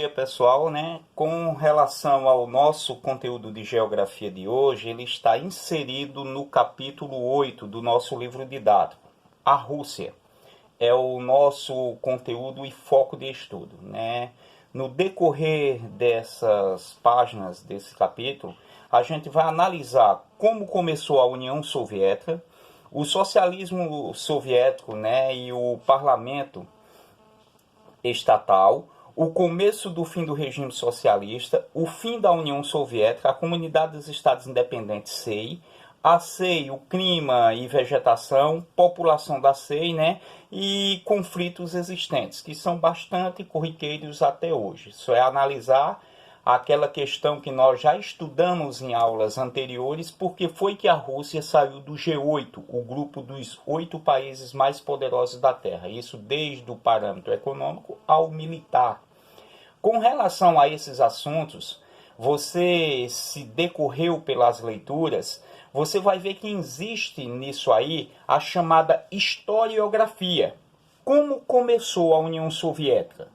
dia, pessoal, né? Com relação ao nosso conteúdo de geografia de hoje, ele está inserido no capítulo 8 do nosso livro didático. A Rússia é o nosso conteúdo e foco de estudo, né? No decorrer dessas páginas desse capítulo, a gente vai analisar como começou a União Soviética, o socialismo soviético, né, e o parlamento estatal, o começo do fim do regime socialista, o fim da União Soviética, a Comunidade dos Estados Independentes SEI, a SEI, o clima e vegetação, população da SEI, né, e conflitos existentes, que são bastante corriqueiros até hoje. Isso é analisar aquela questão que nós já estudamos em aulas anteriores, porque foi que a Rússia saiu do G8, o grupo dos 8 países mais poderosos da Terra. Isso desde o parâmetro econômico ao militar. Com relação a esses assuntos, você se decorreu pelas leituras, você vai ver que existe nisso aí a chamada historiografia. Como começou a União Soviética?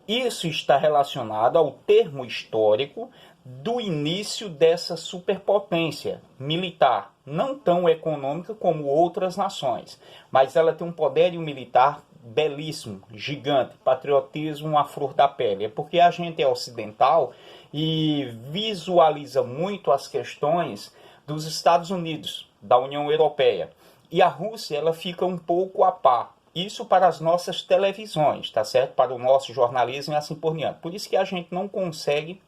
Isso está relacionado ao termo histórico do início dessa superpotência militar, não tão econômica como outras nações, mas ela tem um poderio militar belíssimo, gigante, patriotismo à flor da pele. É porque a gente é ocidental e visualiza muito as questões dos Estados Unidos, da União Europeia. E a Rússia, ela fica um pouco a par. Isso para as nossas televisões, tá certo? Para o nosso jornalismo e assim por diante. Por isso que a gente não consegue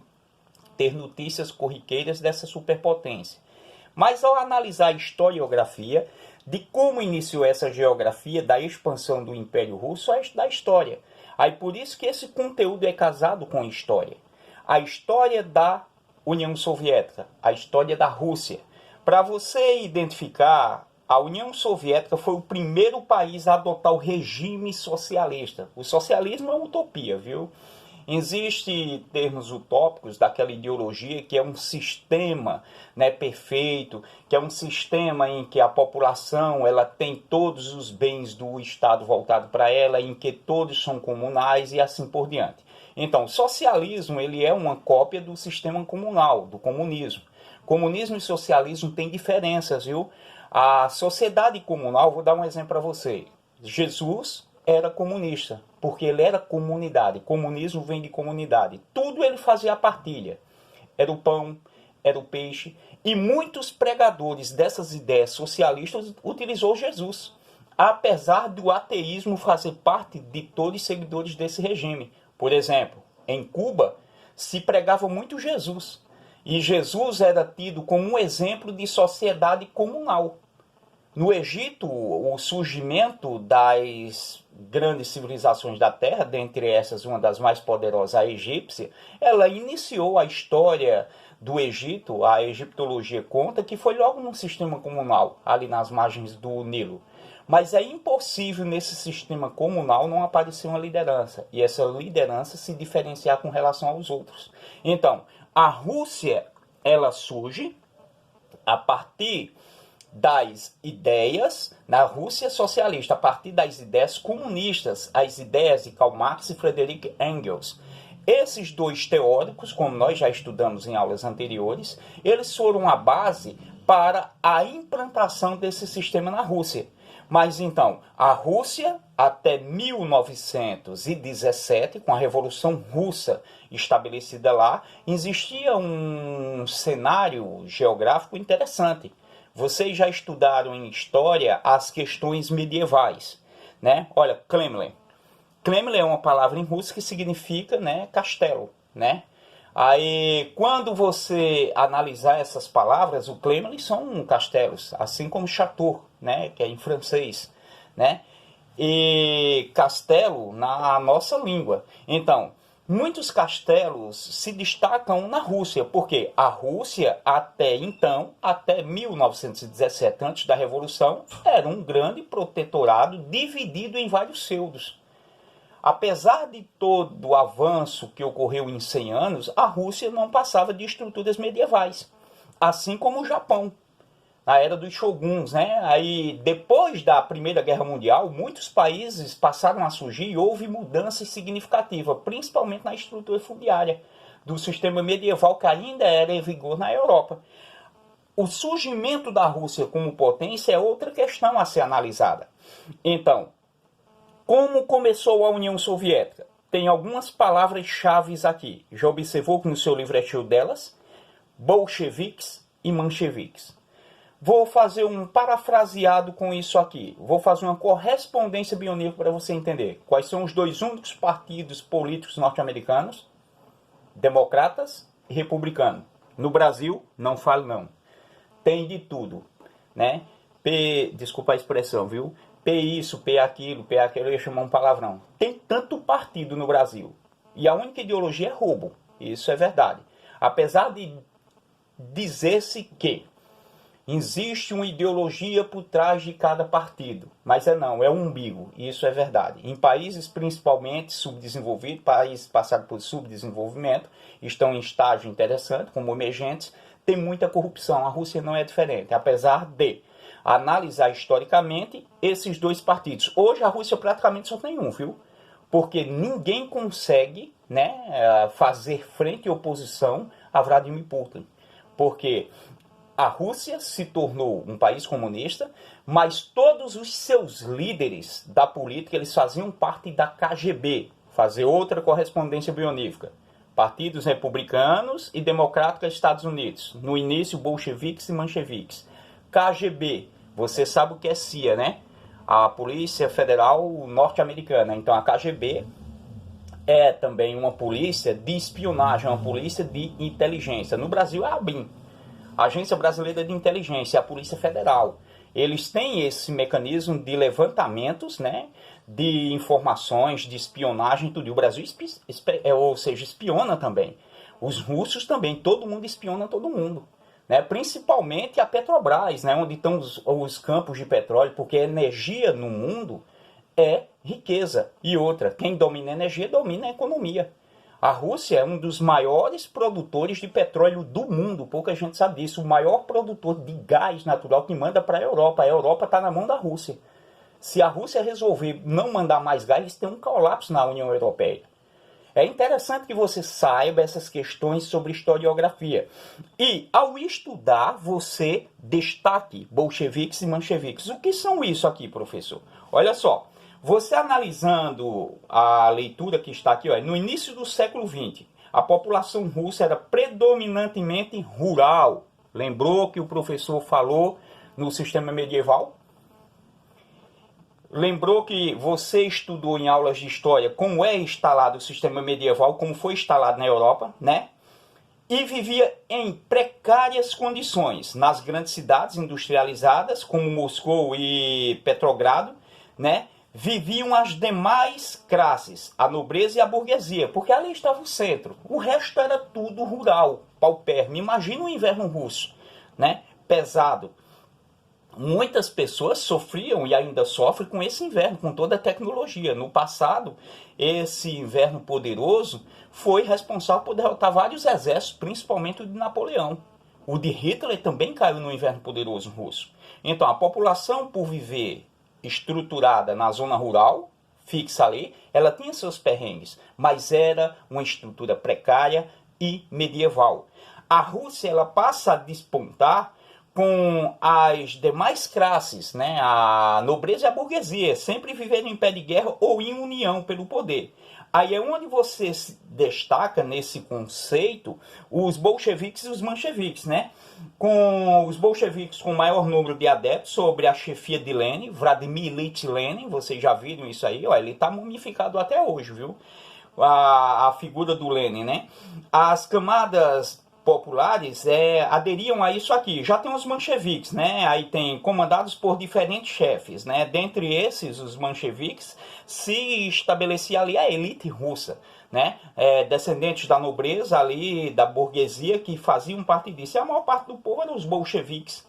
ter notícias corriqueiras dessa superpotência. Mas ao analisar a historiografia de como iniciou essa geografia da expansão do Império Russo, é da história. Aí por isso que esse conteúdo é casado com história. A história da União Soviética, a história da Rússia. Para você identificar, a União Soviética foi o primeiro país a adotar o regime socialista. O socialismo é uma utopia, viu? Existem termos utópicos daquela ideologia que é um sistema, né, perfeito, que é um sistema em que a população ela tem todos os bens do Estado voltado para ela, em que todos são comunais e assim por diante. Então, o socialismo ele é uma cópia do sistema comunal, do comunismo. Comunismo e socialismo têm diferenças, viu? A sociedade comunal, vou dar um exemplo para você. Jesus era comunista, porque ele era comunidade. Comunismo vem de comunidade. Tudo ele fazia a partilha. Era o pão, era o peixe. E muitos pregadores dessas ideias socialistas utilizou Jesus. Apesar do ateísmo fazer parte de todos os seguidores desse regime. Por exemplo, em Cuba se pregava muito Jesus. E Jesus era tido como um exemplo de sociedade comunal. No Egito, o surgimento das grandes civilizações da Terra, dentre essas uma das mais poderosas, a egípcia, ela iniciou a história do Egito, a egiptologia conta que foi logo num sistema comunal, ali nas margens do Nilo. Mas é impossível nesse sistema comunal não aparecer uma liderança, e essa liderança se diferenciar com relação aos outros. Então, a Rússia, ela surge a partir das ideias, na Rússia socialista, a partir das ideias comunistas, as ideias de Karl Marx e Friedrich Engels. Esses dois teóricos, como nós já estudamos em aulas anteriores, eles foram a base para a implantação desse sistema na Rússia. Mas então, a Rússia, até 1917, com a Revolução Russa estabelecida lá, existia um cenário geográfico interessante. Vocês já estudaram em história as questões medievais, né? Olha, Kremlin. Kremlin é uma palavra em russo que significa, né, castelo, né? Aí, quando você analisar essas palavras, o Kremlin são castelos, assim como Chateau, né, que é em francês, né? E castelo na nossa língua. Então, muitos castelos se destacam na Rússia, porque a Rússia, até então, até 1917, antes da Revolução, era um grande protetorado dividido em vários feudos. Apesar de todo o avanço que ocorreu em 100 anos, a Rússia não passava de estruturas medievais, assim como o Japão. na era dos shoguns, né? Aí, depois da Primeira Guerra Mundial, muitos países passaram a surgir e houve mudanças significativas, principalmente na estrutura fundiária do sistema medieval que ainda era em vigor na Europa. O surgimento da Rússia como potência é outra questão a ser analisada. Então, como começou a União Soviética? Tem algumas palavras-chave aqui. Já observou no seu livro é cheio delas? Bolcheviques e mancheviques. Vou fazer um parafraseado com isso aqui. Vou fazer uma correspondência bionívoca para você entender. Quais são os dois únicos partidos políticos norte-americanos? Democratas e republicanos. No Brasil, não falo não. Tem de tudo, né? Desculpa a expressão, viu? P isso, P aquilo, eu ia chamar um palavrão. Tem tanto partido no Brasil. E a única ideologia é roubo. Isso é verdade. Apesar de dizer-se que existe uma ideologia por trás de cada partido. Mas é um umbigo. Isso é verdade. Em países principalmente subdesenvolvidos, países passados por subdesenvolvimento, estão em estágio interessante, como emergentes, tem muita corrupção. A Rússia não é diferente. Apesar de analisar historicamente esses dois partidos. Hoje a Rússia praticamente só tem um, viu? Porque ninguém consegue, né, fazer frente e oposição a Vladimir Putin. Porque a Rússia se tornou um país comunista, mas todos os seus líderes da política, eles faziam parte da KGB. Fazer outra correspondência bionífica. Partidos republicanos e democráticos dos Estados Unidos. No início, bolcheviques e mancheviques. KGB, você sabe o que é CIA, né? A Polícia Federal Norte-Americana. Então, a KGB é também uma polícia de espionagem, uma polícia de inteligência. No Brasil, é a ABIN, Agência Brasileira de Inteligência, a Polícia Federal. Eles têm esse mecanismo de levantamentos, né, de informações, de espionagem, tudo. E o Brasil, espiona também. Os russos também, todo mundo espiona todo mundo. Né? Principalmente a Petrobras, né, onde estão os campos de petróleo, porque a energia no mundo é riqueza. E outra, quem domina a energia domina a economia. A Rússia é um dos maiores produtores de petróleo do mundo, pouca gente sabe disso. O maior produtor de gás natural que manda para a Europa está na mão da Rússia. Se a Rússia resolver não mandar mais gás, tem um colapso na União Europeia. É interessante que você saiba essas questões sobre historiografia. E, ao estudar, você destaque bolcheviques e mancheviques. O que são isso aqui, professor? Olha só. Você analisando a leitura que está aqui, ó, no início do século XX, a população russa era predominantemente rural. Lembrou que o professor falou no sistema medieval? Lembrou que você estudou em aulas de história como é instalado o sistema medieval, como foi instalado na Europa, né? E vivia em precárias condições nas grandes cidades industrializadas, como Moscou e Petrogrado, né? Viviam as demais classes, a nobreza e a burguesia, porque ali estava o centro. O resto era tudo rural, paupérrimo. Imagina o inverno russo, né? Pesado. Muitas pessoas sofriam e ainda sofrem com esse inverno, com toda a tecnologia. No passado, esse inverno poderoso foi responsável por derrotar vários exércitos, principalmente o de Napoleão. O de Hitler também caiu no inverno poderoso russo. Então, a população, por viver estruturada na zona rural, fixa ali, ela tinha seus perrengues, mas era uma estrutura precária e medieval. A Rússia, ela passa a despontar com as demais classes, né? A nobreza e a burguesia, sempre vivendo em pé de guerra ou em união pelo poder. Aí é onde você se destaca nesse conceito os bolcheviques e os mancheviques, né? Com os bolcheviques com maior número de adeptos sobre a chefia de Lenin, Vladimir Ilyich Lenin, vocês já viram isso aí, ó, ele está mumificado até hoje, viu? A figura do Lenin, né? As camadas populares aderiam a isso aqui. Já tem os mancheviques, né? Aí tem comandados por diferentes chefes, né? Dentre esses, os mancheviques, se estabelecia ali a elite russa, né? Descendentes da nobreza ali, da burguesia, que faziam parte disso. E a maior parte do povo eram os bolcheviques.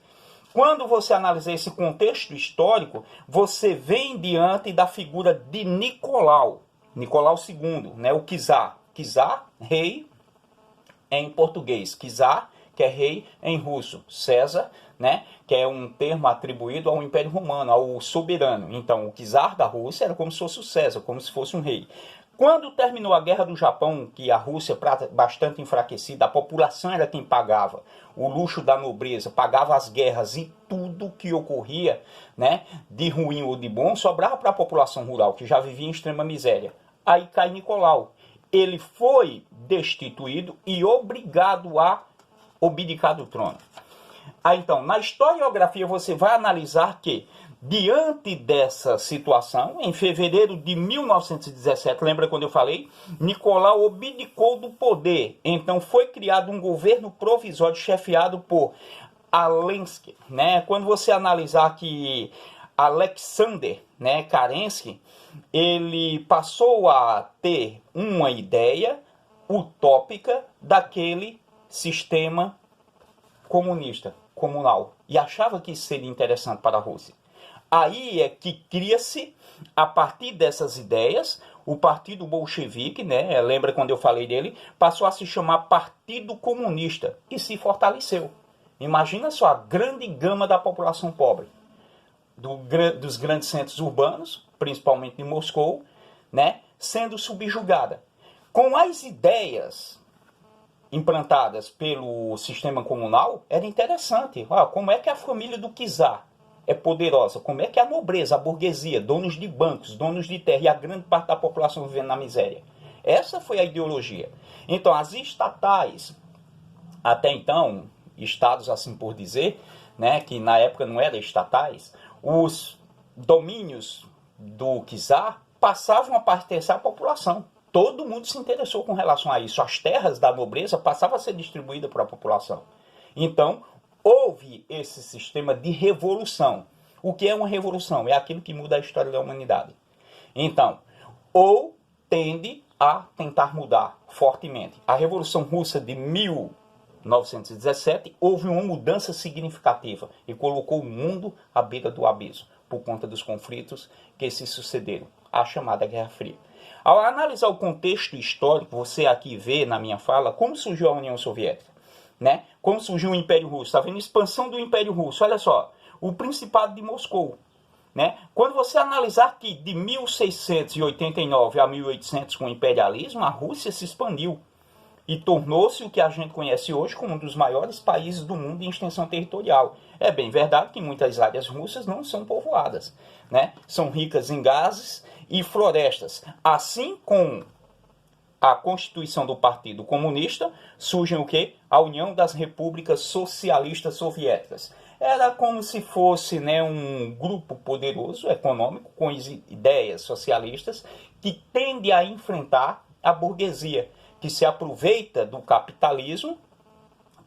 Quando você analisa esse contexto histórico, você vem diante da figura de Nicolau II, né? O czar. Czar, rei, em português, czar, que é rei em russo, César, né, que é um termo atribuído ao Império Romano, ao soberano. Então, o czar da Rússia era como se fosse o César, como se fosse um rei. Quando terminou a Guerra do Japão, que a Rússia bastante enfraquecida, a população era quem pagava o luxo da nobreza, pagava as guerras e tudo que ocorria, né, de ruim ou de bom, sobrava para a população rural, que já vivia em extrema miséria. Aí cai Nicolau. Ele foi destituído e obrigado a abdicar do trono. Aí, então, na historiografia você vai analisar que, diante dessa situação, em fevereiro de 1917, lembra quando eu falei? Nicolau abdicou do poder. Então foi criado um governo provisório chefiado por Alensky, né? Quando você analisar que Alexander, né, Kerensky, ele passou a ter uma ideia utópica daquele sistema comunista, comunal, e achava que isso seria interessante para a Rússia. Aí é que cria-se, a partir dessas ideias, o Partido Bolchevique, né, lembra quando eu falei dele, passou a se chamar Partido Comunista e se fortaleceu. Imagina só a grande gama da população pobre, dos grandes centros urbanos, principalmente de Moscou, né, sendo subjugada. Com as ideias implantadas pelo sistema comunal, era interessante. Como é que a família do czar é poderosa? Como é que a nobreza, a burguesia, donos de bancos, donos de terra e a grande parte da população vivendo na miséria? Essa foi a ideologia. Então, as estatais, até então, estados assim por dizer, né, que na época não eram estatais, os domínios do czar passavam a pertencer à população. Todo mundo se interessou com relação a isso. As terras da nobreza passavam a ser distribuídas para a população. Então, houve esse sistema de revolução. O que é uma revolução? É aquilo que muda a história da humanidade. Então, ou tende a tentar mudar fortemente. A Revolução Russa de 1917 houve uma mudança significativa e colocou o mundo à beira do abismo por conta dos conflitos que se sucederam, a chamada Guerra Fria. Ao analisar o contexto histórico, você aqui vê na minha fala como surgiu a União Soviética, né? Como surgiu o Império Russo. Está vendo a expansão do Império Russo? Olha só, o Principado de Moscou, né? Quando você analisar que de 1689 a 1800 com o imperialismo, a Rússia se expandiu e tornou-se o que a gente conhece hoje como um dos maiores países do mundo em extensão territorial. É bem verdade que muitas áreas russas não são povoadas, né? São ricas em gases e florestas. Assim como a Constituição do Partido Comunista, surge o quê? A União das Repúblicas Socialistas Soviéticas. Era como se fosse, né, um grupo poderoso econômico com ideias socialistas que tende a enfrentar a burguesia, que se aproveita do capitalismo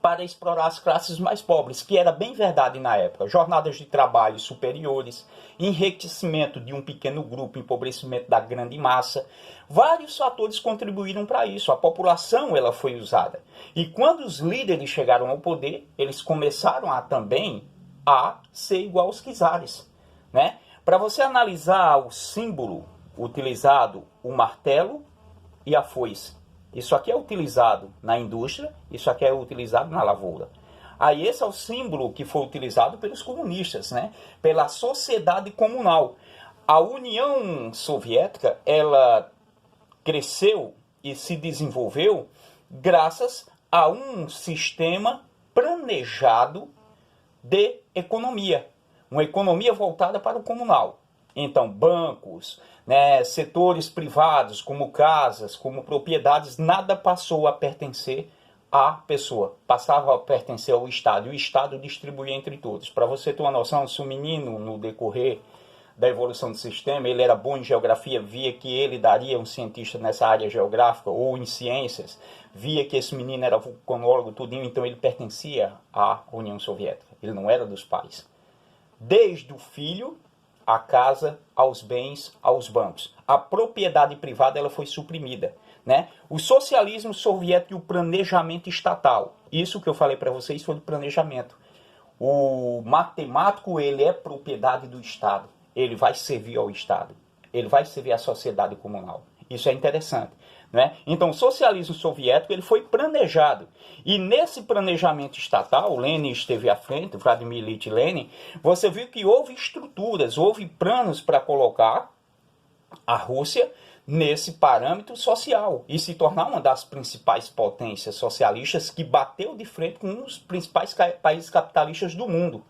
para explorar as classes mais pobres, que era bem verdade na época. Jornadas de trabalho superiores, enriquecimento de um pequeno grupo, empobrecimento da grande massa. Vários fatores contribuíram para isso. A população ela foi usada. E quando os líderes chegaram ao poder, eles começaram também a ser igual aos czares, né? Para você analisar o símbolo utilizado, o martelo e a foice. Isso aqui é utilizado na indústria, isso aqui é utilizado na lavoura. Aí esse é o símbolo que foi utilizado pelos comunistas, né? Pela sociedade comunal. A União Soviética, ela cresceu e se desenvolveu graças a um sistema planejado de economia. Uma economia voltada para o comunal. Então, bancos, né, setores privados, como casas, como propriedades, nada passou a pertencer à pessoa. Passava a pertencer ao Estado. E o Estado distribuía entre todos. Para você ter uma noção, se o menino, no decorrer da evolução do sistema, ele era bom em geografia, via que ele daria um cientista nessa área geográfica, ou em ciências, via que esse menino era vulcanólogo, tudinho, então ele pertencia à União Soviética. Ele não era dos pais. Desde o filho, a casa, aos bens, aos bancos. A propriedade privada ela foi suprimida, né? O socialismo soviético e o planejamento estatal. Isso que eu falei para vocês foi do planejamento. O matemático ele é propriedade do Estado. Ele vai servir ao Estado. Ele vai servir à sociedade comunal. Isso é interessante. né? Então, o socialismo soviético ele foi planejado. E nesse planejamento estatal, Lenin esteve à frente, Vladimir Ilyich Lenin, você viu que houve estruturas, houve planos para colocar a Rússia nesse parâmetro social e se tornar uma das principais potências socialistas que bateu de frente com um dos principais países capitalistas do mundo.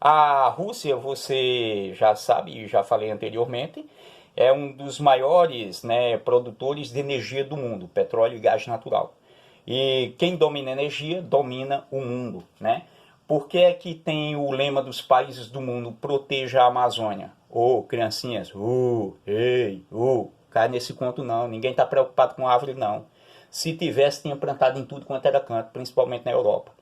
A Rússia, você já sabe, já falei anteriormente, é um dos maiores, né, produtores de energia do mundo, petróleo e gás natural. E quem domina a energia, domina o mundo, né? Por que é que tem o lema dos países do mundo, proteja a Amazônia? Criancinhas, cai nesse conto não, ninguém está preocupado com árvore não. Se tivesse, tinha plantado em tudo quanto era canto, principalmente na Europa.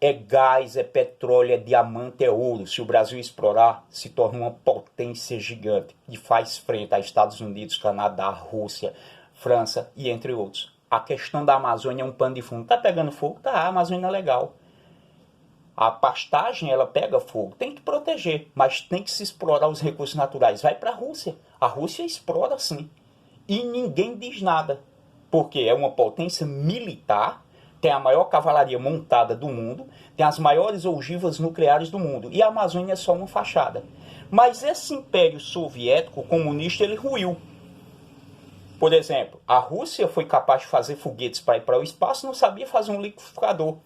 É gás, é petróleo, é diamante, é ouro. Se o Brasil explorar, se torna uma potência gigante que faz frente a Estados Unidos, Canadá, Rússia, França e entre outros. A questão da Amazônia é um pano de fundo. Tá pegando fogo? Tá, a Amazônia é legal. A pastagem, ela pega fogo. Tem que proteger, mas tem que se explorar os recursos naturais. Vai para a Rússia. A Rússia explora sim. E ninguém diz nada. Porque é uma potência militar, tem a maior cavalaria montada do mundo, tem as maiores ogivas nucleares do mundo. E a Amazônia é só uma fachada. Mas esse império soviético comunista, ele ruiu. Por exemplo, a Rússia foi capaz de fazer foguetes para ir para o espaço e não sabia fazer um liquidificador,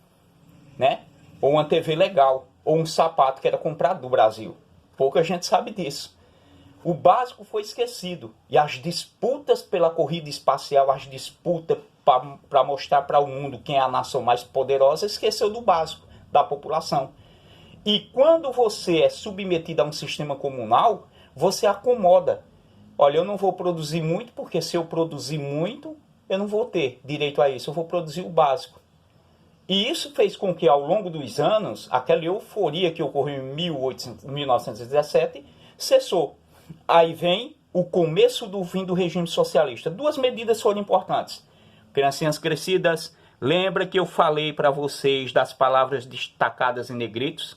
né? Ou uma TV legal, ou um sapato que era comprado do Brasil. Pouca gente sabe disso. O básico foi esquecido. E as disputas pela corrida espacial, as disputas para mostrar para o mundo quem é a nação mais poderosa, esqueceu do básico, da população. E quando você é submetido a um sistema comunal, você acomoda. Olha, eu não vou produzir muito, porque se eu produzir muito, eu não vou ter direito a isso. Eu vou produzir o básico. E isso fez com que, ao longo dos anos, aquela euforia que ocorreu em 1917 cessou. Aí vem o começo do fim do regime socialista. Duas medidas foram importantes. Criancinhas crescidas, lembra que eu falei para vocês das palavras destacadas em negritos?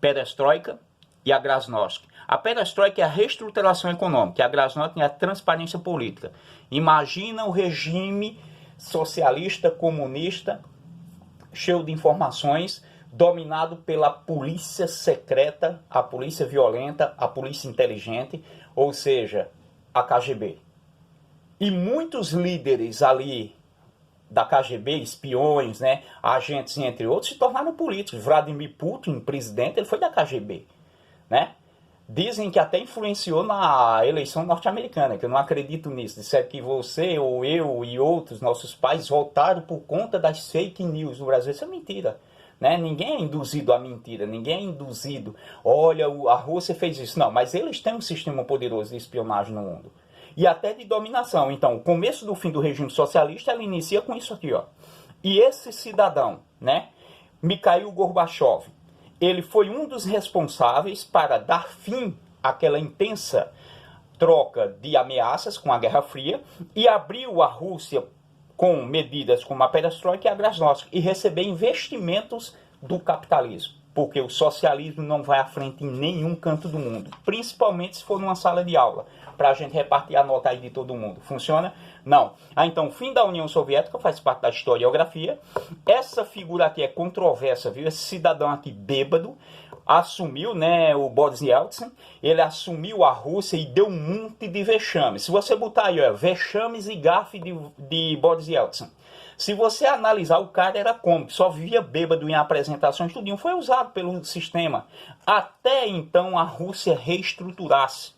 Perestroika e a glasnost. A perestroika é a reestruturação econômica, e a glasnost é a transparência política. Imagina o regime socialista, comunista, cheio de informações, dominado pela polícia secreta, a polícia violenta, a polícia inteligente, ou seja, a KGB. E muitos líderes ali da KGB, espiões, né, agentes, entre outros, se tornaram políticos. Vladimir Putin, presidente, ele foi da KGB, né? Dizem que até influenciou na eleição norte-americana, que eu não acredito nisso. Disseram que você, ou eu e outros, nossos pais, votaram por conta das fake news no Brasil. Isso é mentira, né? Ninguém é induzido à mentira, ninguém é induzido. Olha, a Rússia fez isso. Não, mas eles têm um sistema poderoso de espionagem no mundo. E até de dominação. Então, o começo do fim do regime socialista, ela inicia com isso aqui, ó. E esse cidadão, né, Mikhail Gorbachev, ele foi um dos responsáveis para dar fim àquela intensa troca de ameaças com a Guerra Fria e abriu a Rússia com medidas como a perestroika e a glasnost e receber investimentos do capitalismo, porque o socialismo não vai à frente em nenhum canto do mundo, principalmente se for numa sala de aula, para a gente repartir a nota aí de todo mundo. Funciona? Não. Então, o fim da União Soviética faz parte da historiografia. Essa figura aqui é controversa, viu? Esse cidadão aqui bêbado assumiu, né, o Boris Yeltsin, ele assumiu a Rússia e deu um monte de vexames. Se você botar aí, ó, vexames e gafe de Boris Yeltsin, se você analisar, o cara era cômico, só vivia bêbado em apresentações, tudinho. Foi usado pelo sistema até então a Rússia reestruturasse.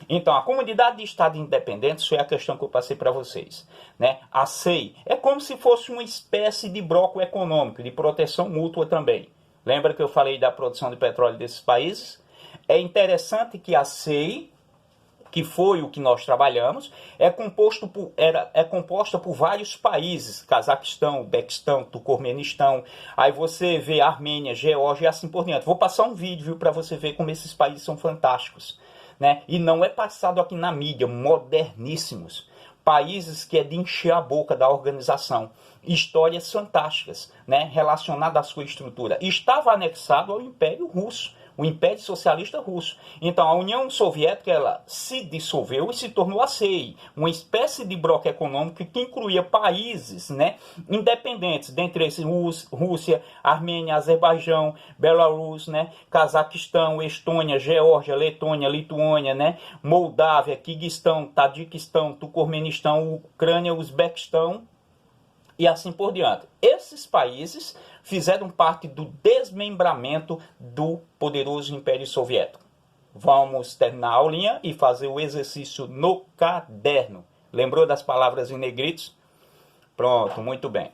Então, a comunidade de Estados independentes foi a questão que eu passei para vocês, né? A CEI é como se fosse uma espécie de bloco econômico, de proteção mútua também. Lembra que eu falei da produção de petróleo desses países? É interessante que a CEI, que foi o que nós trabalhamos, é composta por vários países, Cazaquistão, Uzbequistão, Turcomenistão, aí você vê Armênia, Geórgia e assim por diante. Vou passar um vídeo para você ver como esses países são fantásticos, né? E não é passado aqui na mídia, moderníssimos. Países que é de encher a boca da organização. Histórias fantásticas, né? Relacionadas à sua estrutura. Estava anexado ao Império Russo. o Império Socialista Russo. Então, a União Soviética ela se dissolveu e se tornou a CEI, uma espécie de bloco econômico que incluía países, né, independentes, dentre esses Rússia, Armênia, Azerbaijão, Belarus, né, Cazaquistão, Estônia, Geórgia, Letônia, Lituânia, né, Moldávia, Quirguistão, Tadiquistão, Turcomenistão, Ucrânia, Uzbequistão e assim por diante. Esses países fizeram parte do desmembramento do poderoso Império Soviético. Vamos terminar a aulinha e fazer o exercício no caderno. Lembrou das palavras em negritos? Pronto, muito bem.